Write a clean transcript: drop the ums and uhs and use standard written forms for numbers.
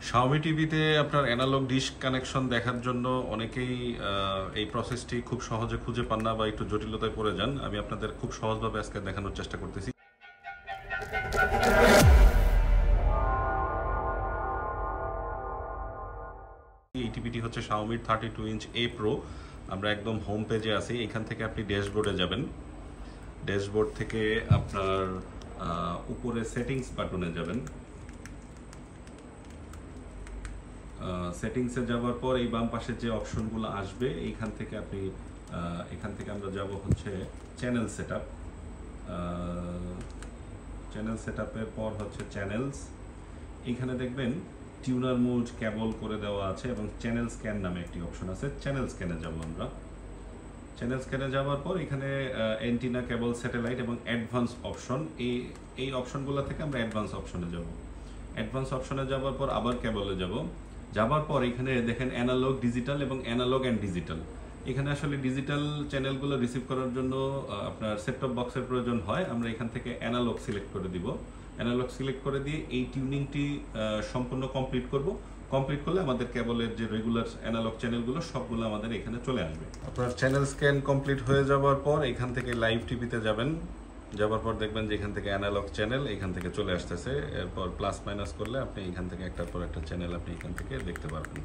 Xiaomi টিভিতে আপনার analogue dish connection দেখার জন্য অনেকেই এই প্রসেসটি খুব সহজে খুঁজে পান না বা একটু জটিলতায় পড়ে যান। আমি আপনাদের খুব সহজভাবে আজকে দেখানোর চেষ্টা করতেছি। এই টিভিটি হচ্ছে Xiaomi 32 ইঞ্চ A Pro। আমরা একদম হোম পেজে আছি। এখান থেকে আপনি ড্যাশবোর্ডে যাবেন। ড্যাশবোর্ড থেকে আপনার উপরে সেটিংস বাটনে যাবেন। সেটিংসে যাওয়ার পর এই বাম পাশে যে অপশনগুলো আসবে এখান থেকে আমরা যাব হচ্ছে চ্যানেল সেটআপ। চ্যানেল সেটআপের পর হচ্ছে চ্যানেলস। এখানে দেখবেন টিউনার মোড কেবল করে দেওয়া আছে এবং চ্যানেল স্ক্যান নামে একটি অপশন আছে। চ্যানেল স্ক্যানে যাব আমরা। চ্যানেল স্ক্যানে যাওয়ার পর এখানে অ্যান্টিনা, কেবল, স্যাটেলাইট এবং অ্যাডভান্স অপশন, এই অপশনগুলো থেকে আমরা অ্যাডভান্স অপশনে যাব। অ্যাডভান্স অপশনে যাওয়ার পর আবার কেবলে যাবার পর এখানে দেখেন অ্যানালগ, ডিজিটাল এবং অ্যানালগ অ্যান্ড ডিজিটাল। এখানে আসলে ডিজিটাল চ্যানেলগুলো রিসিভ করার জন্য আপনার সেটটপ বক্সের প্রয়োজন হয়। আমরা এখান থেকে অ্যানালগ সিলেক্ট করে দিব। অ্যানালগ সিলেক্ট করে দিয়ে এই টিউনিংটি সম্পূর্ণ কমপ্লিট করব। কমপ্লিট করলে আমাদের কেবলের যে রেগুলার অ্যানালগ চ্যানেলগুলো সবগুলো আমাদের এখানে চলে আসবে। আপনার চ্যানেল স্ক্যান কমপ্লিট হয়ে যাওয়ার পর এখান থেকে লাইভ টিভিতে যাবেন। যাওয়ার পর দেখবেন যে এখান থেকে অ্যানালগ চ্যানেল এখান থেকে চলে আসতেছে। এরপর প্লাস মাইনাস করলে আপনি এখান থেকে একটার পর একটা চ্যানেল আপনি এখান থেকে দেখতে পারবেন।